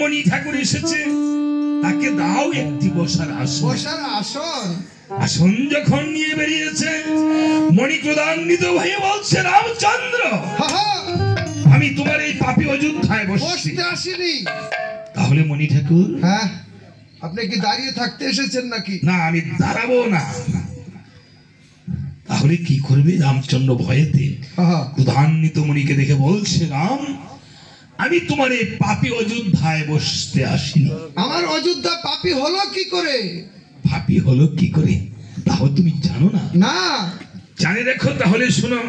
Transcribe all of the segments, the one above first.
মণি ঠাকুর এসেছে, তাকে দাও একটি বসার আসন। আসন যখন নিয়ে বেরিয়েছে, মণি ক্রোধান্বিত হয়ে বলছে, রামচন্দ্র, আমি তোমার এই পাপী অযোধ্যায় বসতে আসিনি। তাহলে মণি ঠাকুর, হ্যাঁ, আপনি কি দাঁড়িয়ে থাকতে এসেছেন নাকি? না, আমি দাঁড়াবো না। তাহলে কি করবে? রামচন্দ্র ভয়েতে ক্রোধান্বিত মণিকে দেখে বলছে, রাম, আমি তোমার এই পাপী অযোধ্যায় বসতে আসিনি। আমার অযোধ্যা পাপী হলো কি করে? পাপী হলো কি করে তাও তুমি জানো না? না, জানে রেখো। তাহলে শোনো,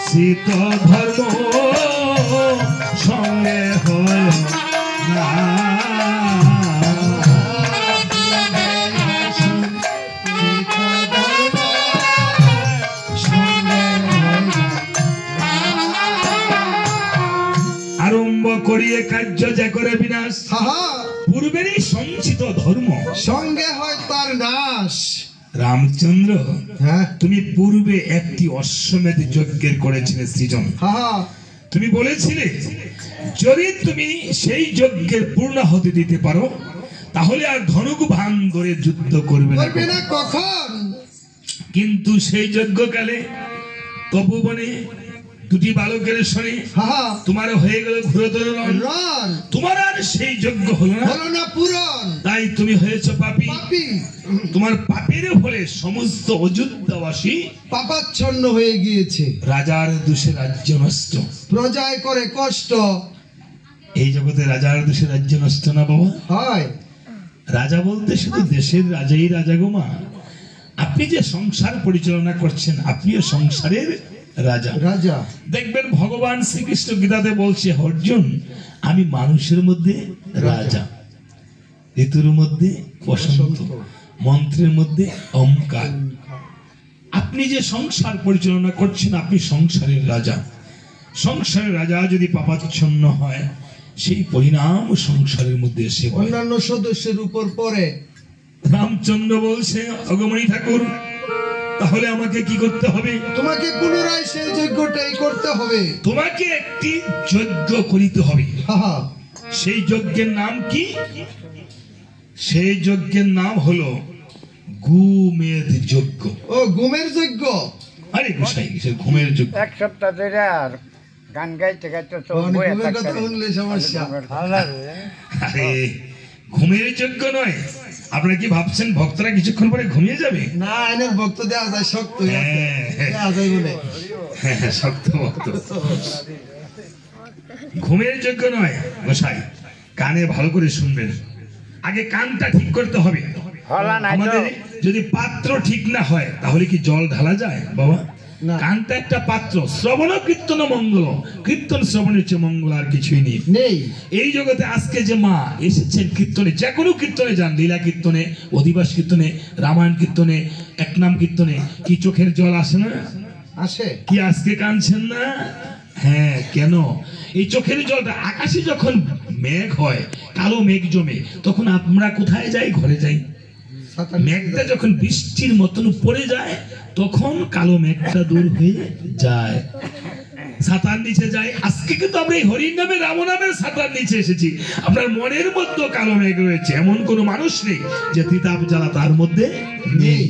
শীত ধর্ম সঙ্গে হয় না, আরম্ভ করিয়ে কার্য যে করে বিনাশ, পূর্বেরই সঞ্চিত ধর্ম সঙ্গে হয় তার নাশ। রামচন্দ্র, তুমি পূর্বে একটি অশ্বমেধ যজ্ঞের করেছিলে সৃজন। তুমি বলেছিলে যদি তুমি সেই যজ্ঞের পূর্ণাহুতি দিতে পারো, তাহলে আর ধনুক ভান ধরে যুদ্ধ করবে না। কখন? কিন্তু সেই যজ্ঞকালে তপোবনে দুটি বালকের সঙ্গে তোমার হয়ে গেল ঘোরতর রণ, তোমার আর সেই যজ্ঞ হলো না পূরণ, তাই তুমি হয়েছো পাপী। তোমার পাপের ফলে সমস্ত অযোধ্যাবাসী পাপাচ্ছন্ন হয়ে গিয়েছে। রাজার দোষে রাজ্য নষ্ট, প্রজায় করে কষ্ট। এই জগতে রাজার দোষে রাজ্য নষ্ট না বাবা? হয়। রাজা বলতে শুধু দেশের রাজাই রাজা গো মা। আপনি যে সংসার পরিচালনা করছেন, আপনিও সংসারের রাজা। রাজা দেখবেন ভগবান শ্রীকৃষ্ণ গীতাতে বলছে, অর্জুন, আমি মানুষের মধ্যে রাজা, ঋতুর মধ্যে বসন্ত, মন্ত্রের মধ্যে ওমকার। আপনি যে সংসার পরিচালনা করছেন, আপনি সংসারের রাজা। সংসারের রাজা যদি পাপাচ্ছন্ন হয়, সেই পরিণাম সংসারের মধ্যে এসে অন্যান্য সদস্যের উপর পড়ে। রামচন্দ্র বলছে, অগমণি ঠাকুর, তাহলে আমাকে কি করতে হবে? তোমাকে পুনরায় সেই যজ্ঞটাই করতে হবে। তোমাকে একটি যজ্ঞ করিতে হবে। সেই যজ্ঞের নাম কি? সেই যজ্ঞের নাম হলো গুমের যজ্ঞ। ও, গুমের যজ্ঞ। আরে গোসাই, ঘুমের যজ্ঞ। এক সপ্তাহ ধরে আর গান গাইতে গাইতে সমস্যা। আরে ঘুমের যজ্ঞ নয়। আপনারা কি ভাবছেন ভক্তরা কিছুক্ষণ পরে ঘুমিয়ে যাবে? না, এনের ভক্ত দেওয়া যায়, শক্ত বলে। শক্ত ভক্ত। ঘুমের যজ্ঞ নয় গোসাই, কানে ভালো করে শুনবেন। আগে কানটা ঠিক করতে হবে। আমাদের যদি পাত্র ঠিক না হয়, তাহলে কি জল ঢালা যায় বাবা? কানটা একটা পাত্র। শ্রবণ কীর্তন মঙ্গল, কীর্তন শ্রবণের চেয়ে মঙ্গল আর কিছুই নেই। এই জগতে আজকে যে মা এসেছেন কীর্তনে, যে কোনো কীর্তনে যান, লীলা কীর্তনে, অধিবাস কীর্তনে, রামায়ণ কীর্তনে, একনাম কীর্তনে, কি চোখের জল আসে না? আসে। কি আজকে কাঁদছেন না? হ্যাঁ, কেন? এই চোখের জলটা আকাশে যখন মেঘ হয়, কালো মেঘ জমে, তখন আমরা কোথায় যাই? ঘরে যাই। মেঘটা যখন বৃষ্টির মতন পড়ে যায় তখন কালো মেঘটা দূর হয়ে যায়, ছাতার নিচে যায়। আজকে কিন্তু আমরা এই হরির নামে রাম নামের ছাতার নিচে এসেছি। আপনার মনের মধ্যে কালো মেঘ রয়েছে, এমন কোনো মানুষ নেই যে তিতাব জ্বালা তার মধ্যে নেই।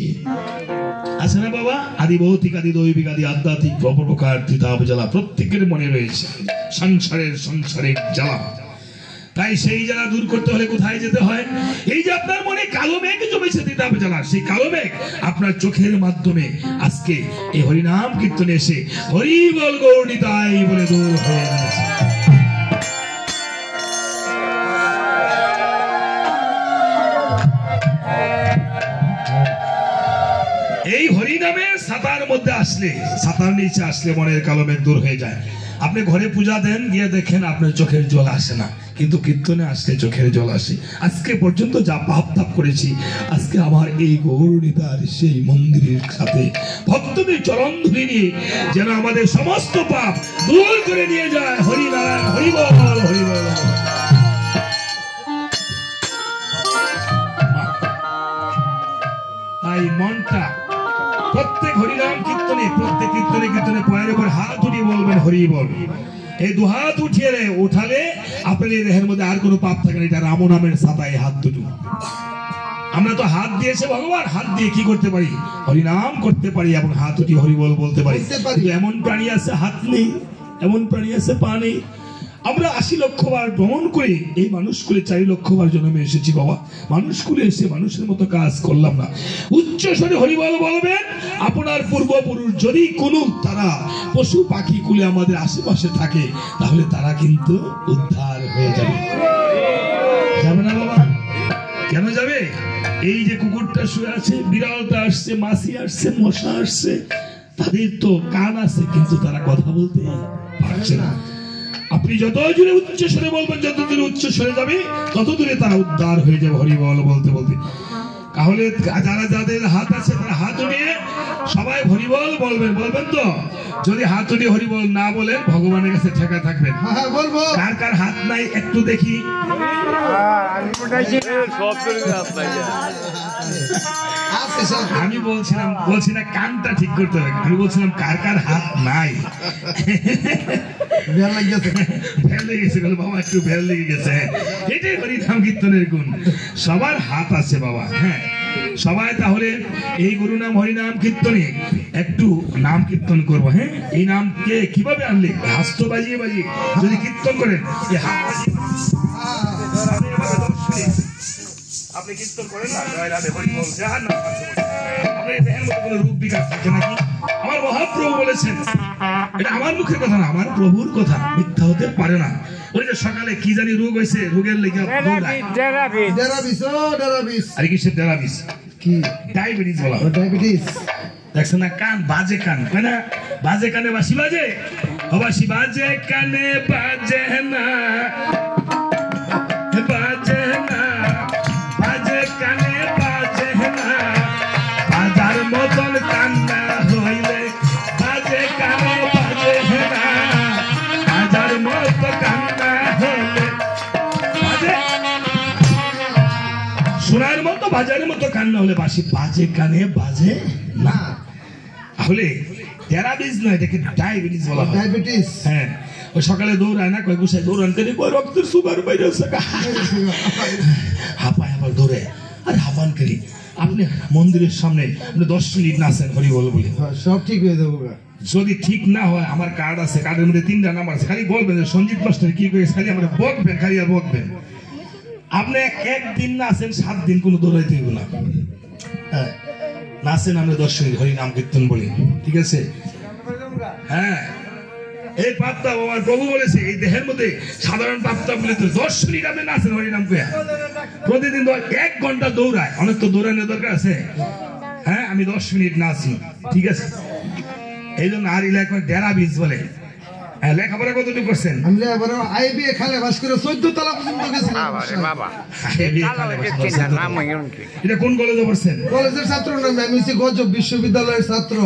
আছে না বাবা? আদি ভৌতিক, আদি দৈবিক, আদি আধ্যাত্মিক প্রকার তিতাব জ্বালা প্রত্যেকের মনে রয়েছে, সংসারের জ্বালা। তাই সেই জ্বালা দূর করতে হলে কোথায় যেতে হয়? এই যে আপনার মনে কালো মেঘ জমেছে তিতাব জ্বালা, সেই কালো মেঘ আপনার চোখের মাধ্যমে আজকে এই হরিনাম কীর্তনে এসে হরি বল গৌরনিতাই বলে দূর হয়ে গেছে। এই হরিনামের ছাতার মধ্যে আসলে, ছাতার নিচে আসলে মনের কালো মেঘ দূর হয়ে যায়। আপনি ঘরে পূজা দেন, গিয়ে দেখেন আপনার চোখের জল আসে না, কিন্তু কীর্তনে আসলে চোখের জল আসে। আজকে পর্যন্ত যা পাপ তাপ করেছি, আজকে আমার এই গৌরনিতার সেই মন্দিরের সাথে ভক্তদের চরণ ধরে নিয়ে যেন আমাদের সমস্ত পাপ দূর করে নিয়ে যায়। হরিনারায়ণ, হরিবল, হরিবল। তাই মনটা প্রত্যেক হরিনাম কীর্তনে, প্রত্যেক কীর্তনে পায়ের উপর হাত উঠিয়ে বলবেন হরি বল। এই দু হাত উঠিয়ে উঠালে আপনার এই দেহের মধ্যে আর কোনো পাপ থাকে না। এটা রাম নামের ছাতায় হাত দুটো। আমরা তো হাত দিয়েছে ভগবান, হাত দিয়ে কি করতে পারি? হরিনাম করতে পারি এবং হাত উঠিয়ে হরি বল বলতে পারি। এমন প্রাণী আছে হাত নেই, এমন প্রাণী আছে পা নেই। আমরা 80 লক্ষ বার ভ্রমণ করে এই মানুষকুলে 4 লক্ষ বার জন্মে এসেছি বাবা। মানুষকুলে এসে মানুষের মতো কাজ করলাম না। উচ্চ স্বরে হরিবল বলবেন। আপনার পূর্বপুরুষ যদি কোনো তারা পশু পাখি কুলে আমাদের আশেপাশে থাকে, তাহলে তারা কিন্তু উদ্ধার হয়ে যাবে। যাবে না বাবা? কেন যাবে? এই যে কুকুরটা শুয়ে আছে, বিড়ালটা আসছে, মাছি আসছে, মশা আসছে, তাদের তো কান আছে কিন্তু তারা কথা বলতে পারছে না। আপনি যত জোরে উচ্চ স্বরে বলবেন, যত দূরে উচ্চ স্বরে যাবে তত দূরে তারা উদ্ধার হয়ে যাবে হরি বল বলতে বলতে। তাহলে যারা যাদের হাত আছে তারা হাত উঠিয়ে সবাই হরি বল বলবেন। বলবেন তো? যদি হাত উঠিয়ে হরি বল না বলেন ভগবানের কাছে ঠেকা থাকবেন। হ্যাঁ বলবো। কার কার হাত নাই একটু দেখি। আমি বলছি না কানটা ঠিক করতে হবে, আমি বলছিলাম কার কার হাত নাই। ভেল লেগে গেছে বাবা, একটু ভেল লেগে গেছে। এটাই হরিনাম কীর্তনের গুণ, সবার হাত আছে বাবা। হ্যাঁ, সবাই তাহলে এই গুরুনাম হরিনাম কীর্তনে একটু নাম কীর্তন করবো। হ্যাঁ, এই নামকে কিভাবে আনলে? হাস্ত বাজিয়ে বাজিয়ে যদি কীর্তন করেন, এই হাত বাজিয়ে আপনি কীর্তন করেন না, জয় রাধে হরি বল, যাহার নাম আছে আপনার দেহের মধ্যে কোনো রূপ বিকাশ থাকে নাকি? আমার মহাপ্রভু বলেছেন, এটা আমার মুখের কথা না, আমার প্রভুর কথা, মিথ্যা হতে পারে না। ওই যে সকালে কি জানি রোগ হয়েছে, রোগের লেগে আরে কিসের ডেরাবিস? কি ডায়াবেটিস বলা হয়। ডায়াবেটিস দেখছেন না? কান বাজে, কান হয় না? বাজে কানে বাঁশি বাজে, বাঁশি বাজে কানে বাজে না, বাজে না, বাজে কানে বাজে না, বাজার মতন কান্না হইলে বাজে কানে বাজে না, বাজার মত কান্না হইলে বাজে, সোনার মতো বাজারের মতো কান্না হলে বাঁশি বাজে কানে বাজে না। তাহলে ডেরাবিস নয়, এটাকে ডায়াবেটিস বলা হয়। ডায়াবেটিস, হ্যাঁ। ওই সকালে দৌড়ায় না, কয় বসে দৌড়ানতে কয় রক্তের সুগার বাইরে হাঁপায়, আবার দৌড়ে। আরে হাঁপান করি, আপনি মন্দিরের সামনে 10 মিনিট নাচেন হরি বল বলে, সব ঠিক হয়ে যাবো। যদি ঠিক না হয় আমার কার্ড আছে, কার্ডের মধ্যে 3টা নাম্বার আছে, খালি বলবেন যে সঞ্জিত মাস্টার কি করে, খালি আমরা বকবেন, খালি আর বকবেন। আপনি একদিন নাচেন, 7 দিন কোনো দৌড়াইতে হইব না। হ্যাঁ, নাচেন আমরা 10 মিনিট হরি নাম কীর্তন বলি, ঠিক আছে? হ্যাঁ, এই পাপটা আমার প্রভু বলেছে, এই দেহের মধ্যে সাধারণ পাপটা বলে 10 মিনিট আপনি নাচেন হরিনাম করে। প্রতিদিন 1 ঘন্টা দৌড়ায়, অনেক তো দৌড়ানোর দরকার আছে। হ্যাঁ, আমি 10 মিনিট নাচি, ঠিক আছে? এই জন্য আর এলাকায় ডেরাবিস বলে। লেখাপড়া কতটুকু করছেন? আমি আইবিএ খালে বাস করে 14 তলা পর্যন্ত গেছিলাম। এটা কোন কলেজে পড়ছেন? কলেজের ছাত্র না, আমি হচ্ছে গজব বিশ্ববিদ্যালয়ের ছাত্র।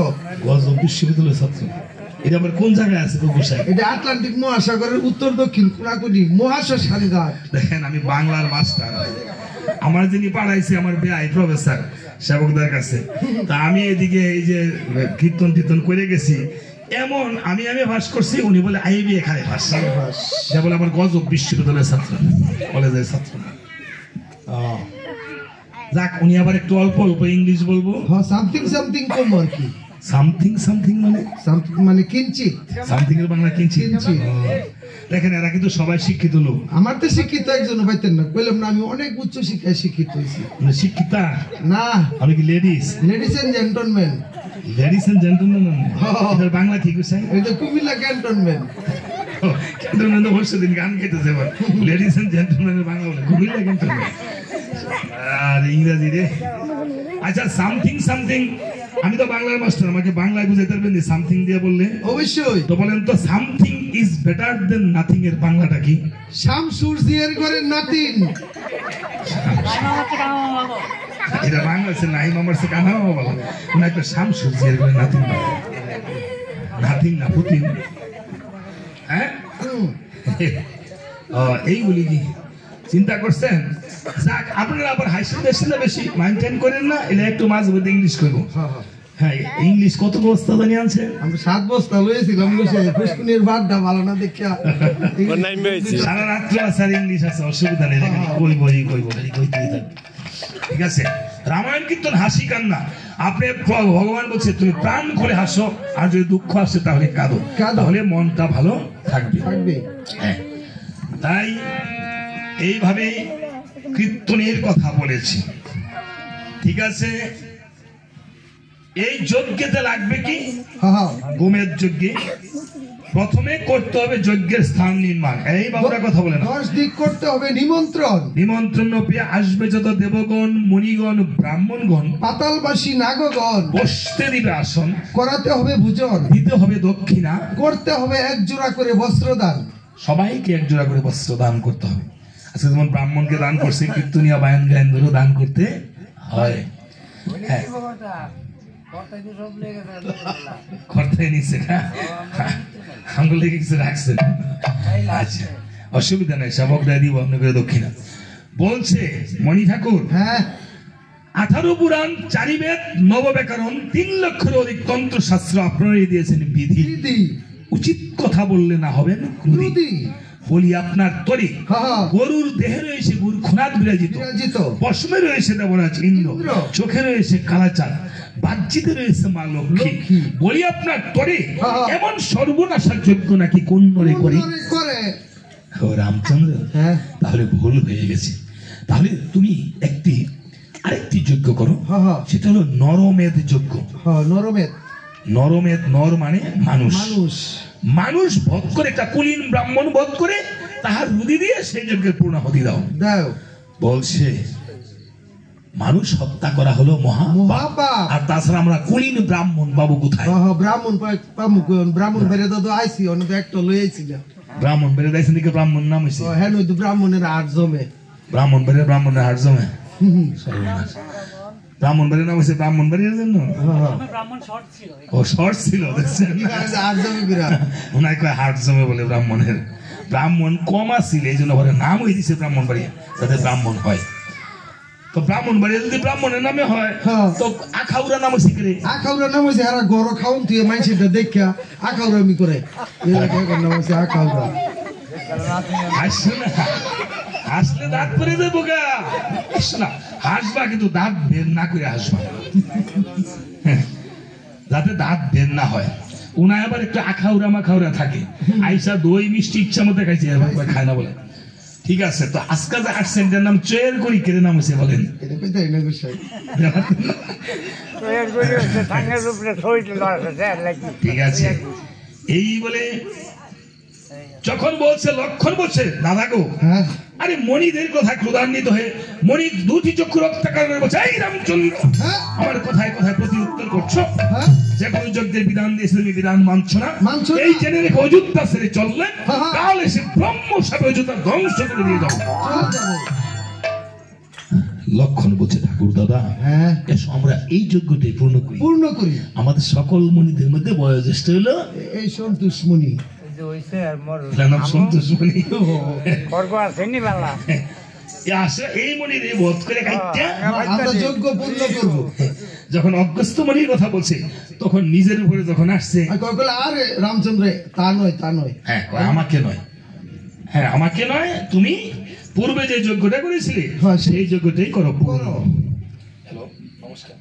গজব বিশ্ববিদ্যালয়ের ছাত্র? এটা আবার কোন জায়গায় আছে গো গোসাই? এটা আটলান্টিক মহাসাগরের উত্তর দক্ষিণ কোনাকুনি মহাশ্মশান ঘাট। দেখেন আমি বাংলার মাস্টার, আমার যিনি পাঠাইছে আমার বেআই প্রফেসর সেবকদের কাছে, তা আমি এদিকে এই যে কীর্তন টীর্তন করে গেছি, এমন আমি ভাস করছি, উনি বলে আইবি এখানে ভাস, যা বলে আমার গজব বিশ্ববিদ্যালয়ের ছাত্র, কলেজের ছাত্র। যাক, উনি আবার একটু অল্প অল্প ইংলিশ বলবো। হ্যাঁ, সামথিং সামথিং কম আর কি। সামথিং সামথিং মানে সামথিং মানে কিঞ্চিত। সামথিং এর বাংলা কিঞ্চিত। কিঞ্চিত। দেখেন এরা কিন্তু সবাই শিক্ষিত লোক। আমার তো শিক্ষিত একজন পাইতেন না, বললাম না আমি অনেক উচ্চ শিক্ষায় শিক্ষিত হয়েছি। মানে শিক্ষিতা না, আমি কি ladies? Ladies and gentleman. Ladies and gentleman এটার বাংলা ঠিক আছে? এটা কুমিল্লা ক্যান্টনমেন্ট। ক্যান্টনমেন্ট অবশ্য দিন গান গাইতেছে, এবার লেডিস এন্ড জেন্টলম্যানের বাংলা বলে কুমিল্লা ক্যান্টনমেন্ট আর ইংরেজি রে। আচ্ছা, সামথিং সামথিং, আমি তো বাংলার মাস্টার, আমাকে বাংলায় বুঝাইতে পারবেন সামথিং দিয়ে বললে? অবশ্যই। তো বলেন তো, something is better then nothing এর বাংলাটা কি? শামসুর জিয়ার ঘরের নাতিন। এটা বাংলা আছে নাইম আমার সে কানা বাবা বলে না, একটা শামসুর জিয়ার ঘরের নাথিং বলে। নাথিং না পুতিন। হ্যাঁ, এইগুলি কি চিন্তা করছেন? যাক, আপনারা আবার হাইস্কুল বেশি না বেশি মাইন্টেন করেন না, এটা একটু মাঝে মধ্যে ইংলিশ করবো। হ্যাঁ, ইংলিশ কত বস্তা জানি আনছে? আমরা 7 বস্তা লয়েছিলাম, পুষ্কুনির বাদটা ভালো না দেখিয়া সারা রাত্র আছে আর ইংলিশ আছে, অসুবিধা নেই। কইব ঠিক আছে। রামায়ণ কীর্তন হাসি কান্না, আপনি ভগবান বলছে তুমি প্রাণ করে হাসো, আর যদি দুঃখ আসে তাহলে কাঁদো, তাহলে মনটা ভালো থাকবে। হ্যাঁ, তাই এইভাবে কীর্তনের কথা বলেছি। ঠিক আছে, এই যজ্ঞেতে লাগবে কি? গোমের যজ্ঞে প্রথমে করতে হবে যজ্ঞের স্থান নির্মাণ। এই বাবুরা কথা বলে না, 10 দিক করতে হবে নিমন্ত্রণ। নিমন্ত্রণ পেয়ে আসবে যত দেবগণ, মুনিগণ, ব্রাহ্মণগণ, পাতালবাসী নাগগণ, বসতে দিবে আসন, করাতে হবে ভোজন, দিতে হবে দক্ষিণা, করতে হবে 1 জোড়া করে বস্ত্রদান। সবাইকে 1 জোড়া করে বস্ত্র দান করতে হবে। আজকে যেমন ব্রাহ্মণকে দান করছে, কীর্তনিয়া বায়ান গায়নদেরও দান করতে হয়। হ্যাঁ, খরচায় নিচ্ছে আঙ্গুলে কিছু রাখছেন। আচ্ছা, অসুবিধা নেই, সবক দেয় দিব আপনাকে দক্ষিণা। বলছে মণি ঠাকুর, হ্যাঁ, 18 পুরাণ, 4 বেদ, নবব্যাকরণ, 3 লক্ষের অধিক তন্ত্র শাস্ত্র আপনারাই দিয়েছেন বিধি। উচিত কথা বললে না হবেন ক্রুধি। বলি আপনার তরি, গরুর দেহে রয়েছে গুরু খোনাদ বিরাজিত, পশমে রয়েছে দেবরাজ ইন্দ্র, চোখে রয়েছে কালাচাঁদ, বাহ্যিতে রয়েছে মা লক্ষ্মী। বলি আপনার তরে এমন সর্বনাশার যোগ্য নাকি কোন নরে করে? ও রামচন্দ্র, তাহলে ভুল হয়ে গেছে। তাহলে তুমি আরেকটি যজ্ঞ করো, সেটা হলো নরমেদ যজ্ঞ। নরমেদ, নরমেদ, নর মানে মানুষ। মানুষ বধ করে, একটা কুলীন ব্রাহ্মণ বধ করে তাহার রুদি দিয়ে সেই যজ্ঞের পূর্ণাহুতি দাও। বলছে মানুষ হত্যা করা হলো মহাপাপ। আর তাছাড়া আমরা কুলীন ব্রাহ্মণ বাবু কোথায়? ব্রাহ্মণ বেড়ে দাদু আইসি, অনেক একটা লই আইছিল। ব্রাহ্মণ বেড়ে দাইছেন দিকে ব্রাহ্মণ নাম হয়েছে। হ্যাঁ, নয়তো ব্রাহ্মণের হাট জমে। ব্রাহ্মণের হাট জমে। ব্রাহ্মণবাড়ির নাম হচ্ছে ব্রাহ্মণবাড়ির জন্য। ও শর্ট ছিল, দেখছেন? ওনায় কয় হাট জমে বলে ব্রাহ্মণের। ব্রাহ্মণ কম আসছিল, এই জন্য নাম হয়ে দিচ্ছে ব্রাহ্মণবাড়ি, যাতে ব্রাহ্মণ হয়। তো ব্রাহ্মণবাড়ি যদি ব্রাহ্মণের নামে হয়, তো আখাউড়া নাম হয়েছে কি? আখাউড়া নাম হয়েছে হারা গড় খাওন তুই মানুষটা দেখা আখাউড়ামি করে, নাম হয়েছে আখাউড়া। হাসলে দাঁত পরে যাবো গা, হাসবা কিন্তু দাঁত বের না করে হাসবা, যাতে দাঁত বের না হয়। উনায় আবার একটু আখাউড়া মাখাউড়া থাকে, আইসা দই মিষ্টি ইচ্ছা মতো খাইছে, খায় না বলে। ঠিক আছে, তো আজকে যে আসছেন এটার নাম চয়ের করি, কেটে নাম হয়েছে বলেন? ঠিক আছে, এই বলে যখন বলছে লক্ষণ বলছে, দাদা গো, আরে মণিদের কথা ক্রোধান্বিত হয়ে মণি 2টি চক্ষু রক্তাকার বলছে, এই রামচন্দ্র, আমার কথায় কথায় প্রতি উত্তর করছো, যে কোনো যজ্ঞের বিধান দিয়েছে তুমি বিধান মানছো না, এই জেনে রেখে অযোধ্যা ছেড়ে চললে তাহলে সে ব্রহ্ম সাপে অযোধ্যা ধ্বংস করে দিয়ে যাও। লক্ষণ বলছে ঠাকুর দাদা, হ্যাঁ এসো আমরা এই যজ্ঞটাই পূর্ণ করি। পূর্ণ করি। আমাদের সকল মুনিদের মধ্যে বয়োজ্যেষ্ঠ হলো এই সন্তোষ মুনি, তার নাম সন্তোষ মুনি। করবো আছে নি বালা এ আসে এই মুনির এই বধ করে কাইটা আমরা যজ্ঞ পূর্ণ করব। যখন অগ্রস্ত মনির কথা বলছে তখন নিজের উপরে যখন আসছে, আর কয় বলে আরে রামচন্দ্র তা নয় তা নয়, হ্যাঁ কয়, আমাকে নয়, হ্যাঁ আমাকে নয়, তুমি পূর্বে যে যজ্ঞটা করেছিলে হ্যাঁ, সেই যজ্ঞটাই করো। করো। হ্যালো নমস্কার।